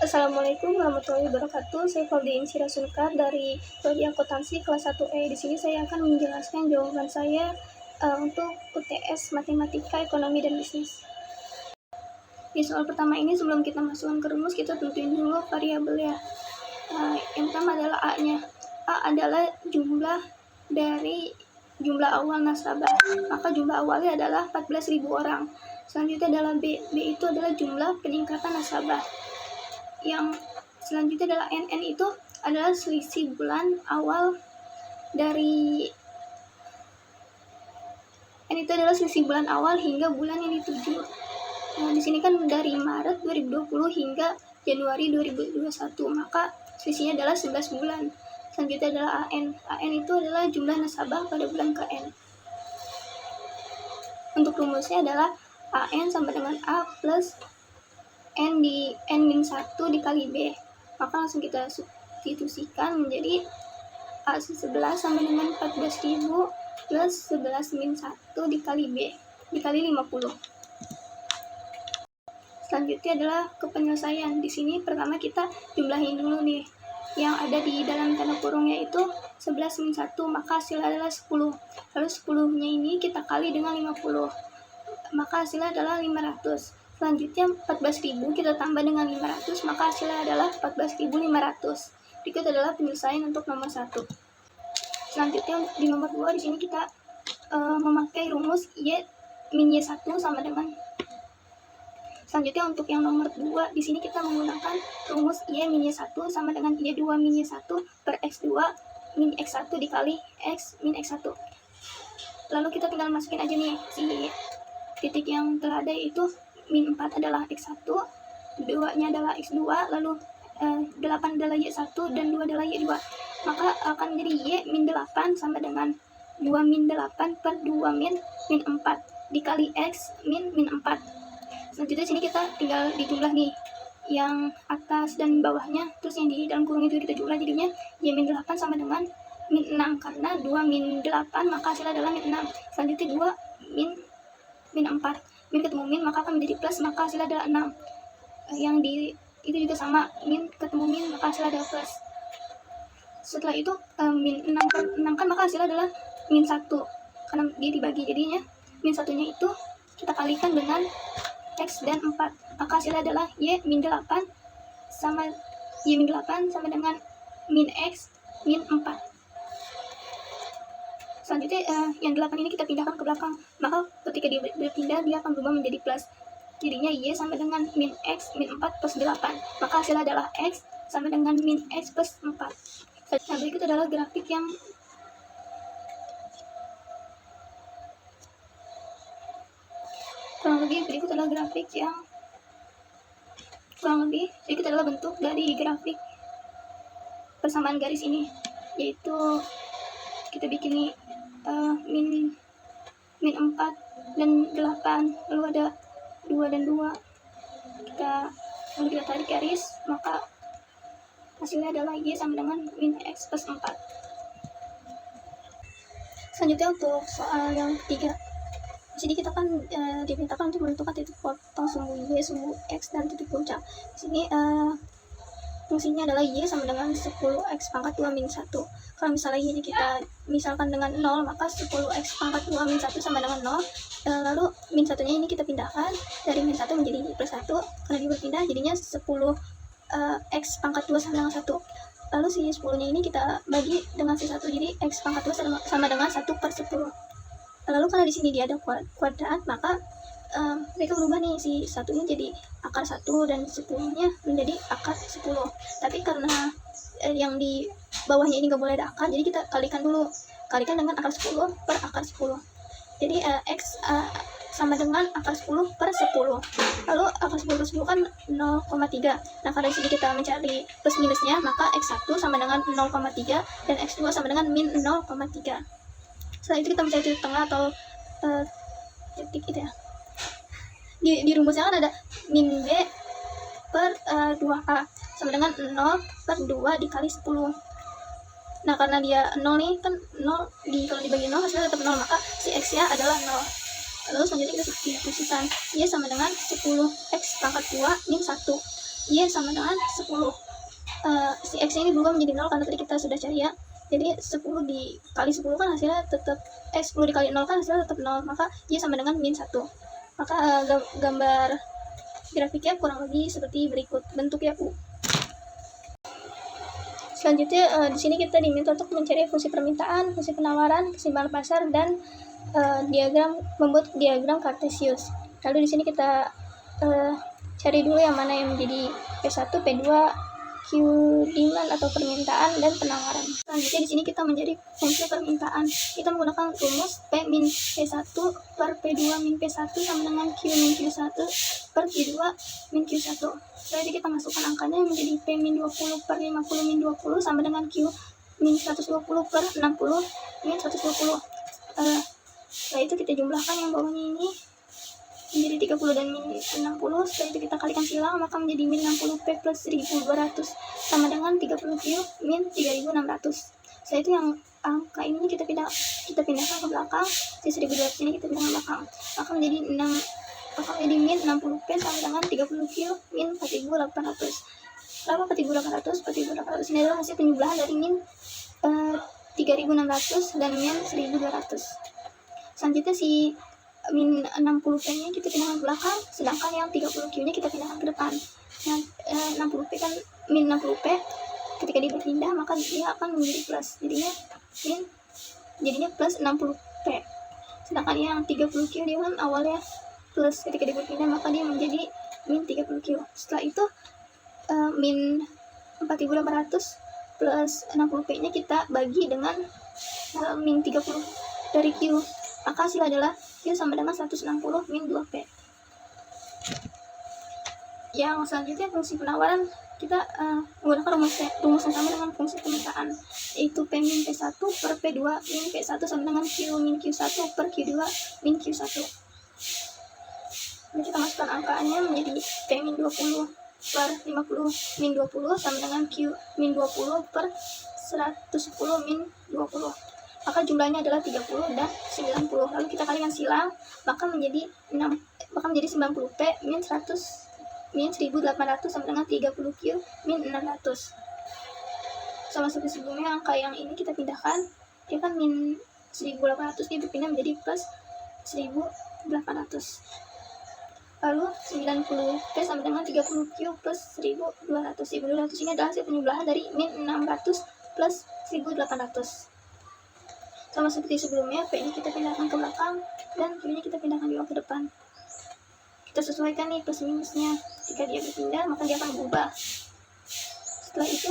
Assalamualaikum warahmatullahi wabarakatuh. Saya Faudiin Sirasunka dari Prodi Akuntansi kelas 1E. Di sini saya akan menjelaskan jawaban saya untuk UTS Matematika, Ekonomi, dan Bisnis. Di soal pertama ini, sebelum kita masukkan ke rumus, kita tentuin dulu variabelnya. Yang pertama adalah A-nya. A adalah jumlah awal nasabah, maka jumlah awalnya adalah 14.000 orang. Selanjutnya adalah B. B itu adalah jumlah peningkatan nasabah. Yang selanjutnya adalah NN itu adalah selisih bulan awal dari N itu adalah selisih bulan awal hingga bulan yang dituju. Nah, di sini kan dari Maret 2020 hingga Januari 2021, maka selisihnya adalah 11 bulan. Selanjutnya adalah AN. AN itu adalah jumlah nasabah pada bulan KN. Untuk rumusnya adalah AN sama dengan A plus N-1 dikali B. Maka langsung kita substitusikan menjadi A11 sama dengan 14.000 plus 11 min 1 dikali B dikali 50. Selanjutnya adalah kepenyelesaian. Di sini pertama kita jumlahin dulu nih yang ada di dalam tanda kurung, yaitu 11 min 1, maka hasilnya adalah 10. Lalu 10-nya ini kita kali dengan 50, maka hasilnya adalah 500. Selanjutnya 14.000 kita tambah dengan 500, maka hasilnya adalah 14.500. Berikut adalah penyelesaian untuk nomor 1. Selanjutnya di nomor 2, di sini kita memakai rumus Y min Y1 sama dengan. Selanjutnya untuk yang nomor 2, di sini kita menggunakan rumus Y min Y1 sama dengan Y2 min Y1 per X2 min X1 dikali X min X1. Lalu kita tinggal masukin aja nih si titik yang telah ada, yaitu min 4 adalah X1, 2-nya adalah X2, lalu 8 adalah Y1, dan 2 adalah Y2. Maka akan jadi Y min 8 sama dengan 2 min 8 per 2 min 4 dikali X min 4. Selanjutnya sini kita tinggal dijumlah nih yang atas dan bawahnya, terus yang di dalam kurung itu kita jumlah, jadinya Y min 8 sama dengan min 6, karena 2 min 8 maka hasilnya adalah min 6. Selanjutnya 2 min 4, min ketemu min maka akan menjadi plus, maka hasilnya adalah 6. Yang di itu juga sama, min ketemu min maka hasilnya adalah plus. Setelah itu min 6 per 6 kan maka hasilnya adalah min 1, karena dia dibagi, jadinya min 1-nya itu kita kalikan dengan X dan 4, maka hasilnya adalah Y min 8 sama Y min 8 sama dengan min X min 4. Selanjutnya yang 8 ini kita pindahkan ke belakang, maka ketika dia berpindah dia akan berubah menjadi plus, jadinya Y sama dengan min X min 4 plus 8, maka hasilnya adalah X sama dengan min X plus 4. Nah, berikut adalah grafik yang berikut adalah bentuk dari grafik persamaan garis ini, yaitu kita bikin nih min 4 dan 8, lalu ada 2 dan 2, lalu kita tarik garis, maka hasilnya adalah Y sama dengan min X plus 4. Selanjutnya untuk soal yang ketiga, jadi kita kan dimintakan untuk menentukan titik potong sumbu Y, sumbu X, dan titik puncak. Di sini fungsinya adalah Y sama dengan 10X pangkat 2 min 1. Kalau misalnya Y ini kita misalkan dengan 0, maka 10X pangkat 2 min 1 sama dengan 0. Lalu min 1-nya ini kita pindahkan dari min 1 menjadi plus 1, karena dia berpindah, jadinya 10X pangkat 2 sama dengan 1. Lalu si 10-nya ini kita bagi dengan si 1, jadi X pangkat 2 sama dengan 1 per 10. Lalu karena di sini dia ada kuadrat, maka mereka berubah nih, si 1-nya jadi akar 1 dan 10-nya menjadi akar 10. Tapi karena yang di bawahnya ini nggak boleh ada akar, jadi kita kalikan dengan akar 10 per akar 10. Jadi X sama dengan akar 10 per 10. Lalu akar 10 per 10 kan 0,3. Nah, karena di sini kita mencari plus minusnya, maka X1 sama dengan 0,3 dan X2 sama dengan min 0,3. Setelah itu kita mencari titik tengah atau titik itu ya. Di rumusnya kan ada min B per 2A sama dengan 0 per 2 dikali 10. Nah, karena dia 0 nih, kan 0 kalau dibagi 0 hasilnya tetap 0, maka si X nya adalah 0. Lalu selanjutnya kita substitusikan Y sama dengan 10X pangkat 2 min 1. Y sama dengan 10. Si X ini berubah menjadi 0 karena tadi kita sudah cari ya. Jadi 10 dikali 10 kan hasilnya tetap 10 dikali 0 kan hasilnya tetap 0, maka Y sama dengan min 1. Maka gambar grafiknya kurang lebih seperti berikut bentuknya U. Selanjutnya di sini kita diminta untuk mencari fungsi permintaan, fungsi penawaran, keseimbangan pasar, dan membuat diagram Cartesius. Lalu di sini kita cari dulu yang mana yang menjadi P1, P2, Q demand atau permintaan, dan penawaran. Selanjutnya di sini kita mencari fungsi permintaan. Kita menggunakan rumus P min P1 per P2 min P1 sama dengan Q min Q1 per Q2 min Q1. Setelah itu kita masukkan angkanya menjadi P min 20 per 50 min 20 sama dengan Q min 120 per 60 min 120. Setelah itu kita jumlahkan yang bawahnya ini menjadi 30 dan min 60. Setelah itu kita kalikan silang, maka menjadi min 60P plus 1200 sama dengan 30Q min 3600. Setelah itu yang angka ini kita pindahkan ke belakang, si 1200 ini kita pindahkan ke belakang, maka menjadi min 60P sama dengan 30Q min 4800. Berapa 4800? 4800 ini adalah hasil penjumlahan dari min 3600 dan min 1200. Selanjutnya si min 60P nya kita pindahkan ke belakang, sedangkan yang 30Q nya kita pindahkan ke depan. Yang 60P kan min 60P, ketika dia berpindah maka dia akan menjadi plus, jadinya plus 60P. Sedangkan yang 30Q dia kan awalnya plus, ketika dia berpindah maka dia menjadi min 30Q. Setelah itu min 4800 plus 60P nya kita bagi dengan min 30 dari Q, maka hasil adalah Q sama dengan 160 min 2P. Yang selanjutnya fungsi penawaran, kita menggunakan rumus yang sama dengan fungsi permintaan, yaitu P min P1 per P2 min P1 sama dengan Q min Q1 per Q2 min Q1. Jadi kita masukkan angkanya menjadi P min 20 per 50 min 20 sama dengan Q min 20 per 110 min 20. Maka jumlahnya adalah 30 dan 90. Lalu kita kalikan silang, maka menjadi 90P min 1800 sama dengan 30Q min 600. Sama seperti sebelumnya, angka yang ini kita pindahkan, dia kan min 1800, dia berpindah menjadi plus 1800. Lalu 90P sama dengan 30Q plus 1200. 1200 ini adalah hasil penjumlahan dari min 600 plus 1800. Sama seperti sebelumnya, P nya kita pindahkan ke belakang dan Q nya kita pindahkan juga ke depan. Kita sesuaikan nih plus minusnya. Jika dia berpindah maka dia akan berubah. Setelah itu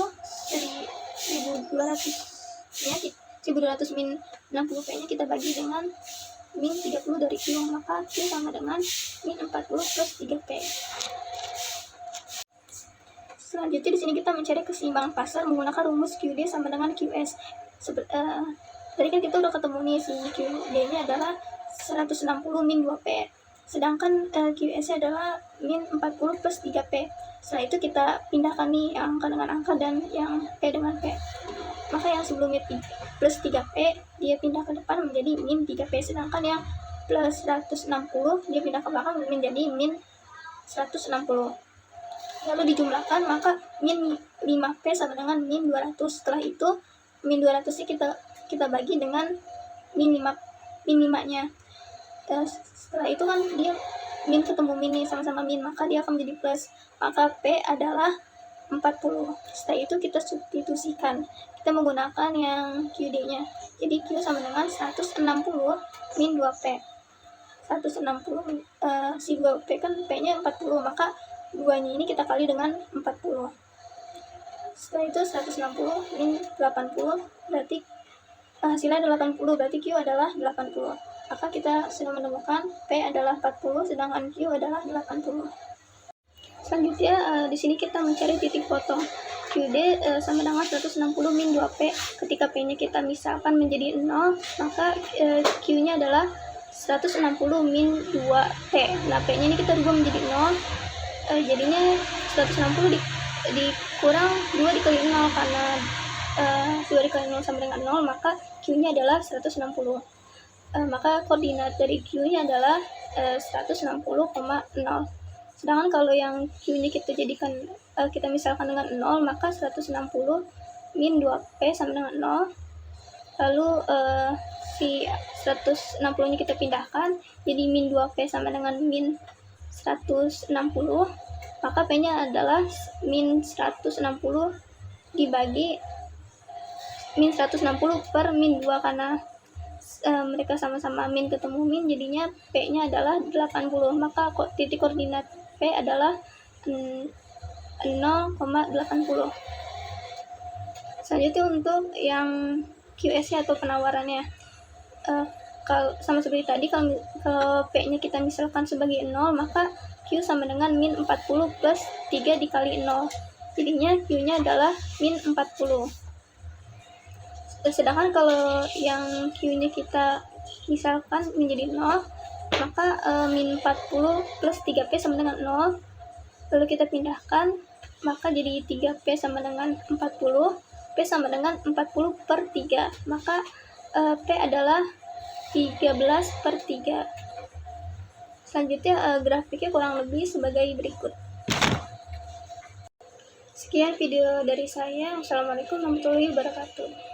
1200 min 60P nya kita bagi dengan min 30 dari Q, maka Q sama dengan min 40 plus 3P. Selanjutnya di sini kita mencari keseimbangan pasar menggunakan rumus QD sama dengan QS. Tadi kan kita udah ketemu nih, si QD nya adalah 160 min 2P, sedangkan QS nya adalah min 40 plus 3P. Setelah itu kita pindahkan nih yang angka dengan angka dan yang P dengan P. Maka yang sebelumnya plus 3P dia pindah ke depan menjadi min 3P, sedangkan yang plus 160 dia pindah ke belakang menjadi min 160. Lalu dijumlahkan maka min 5P sama dengan min 200. Setelah itu min 200 nya kita bagi dengan min 5-nya. Setelah itu kan dia min ketemu min nih, sama-sama min, maka dia akan menjadi plus, maka P adalah 40. Setelah itu kita substitusikan, kita menggunakan yang QD nya, jadi Q sama dengan 160 min 2P. 160 si 2P kan P nya 40, maka 2 nya ini kita kali dengan 40. Setelah itu 160 min 80 berarti hasilnya adalah 80, berarti Q adalah 80. Maka kita sudah menemukan P adalah 40 sedangkan Q adalah 80. Selanjutnya di sini kita mencari titik potong. QD sama dengan 160 min 2P. Ketika P nya kita misalkan menjadi 0, maka Q nya adalah 160 min 2P. Nah P nya ini kita rubah menjadi 0, jadinya 160 dikurang 2 dikali 0, karena 2 dikali 0 sama dengan 0, maka Q nya adalah 160. Maka koordinat dari Q nya adalah 160,0. Sedangkan kalau yang Q-nya kita jadikan kita misalkan dengan 0, maka 160 min 2P sama dengan 0. Lalu si 160-nya kita pindahkan, jadi min 2P sama dengan min 160, maka P-nya adalah min 160 dibagi min 160 per min 2, karena mereka sama-sama min ketemu min, jadinya P-nya adalah 80. Maka titik koordinat P adalah 0,80. Selanjutnya untuk yang QS-nya atau penawarannya, kalau sama seperti tadi, kalau P-nya kita misalkan sebagai 0, maka Q sama dengan min 40 plus 3 dikali 0, jadinya Q-nya adalah min 40. Sedangkan kalau yang Q-nya kita misalkan menjadi 0, maka min 40 plus 3P sama dengan 0, lalu kita pindahkan, maka jadi 3P sama dengan 40, P sama dengan 40 per 3, maka P adalah 13 per 3. Selanjutnya grafiknya kurang lebih sebagai berikut. Sekian video dari saya. Wassalamualaikum warahmatullahi wabarakatuh.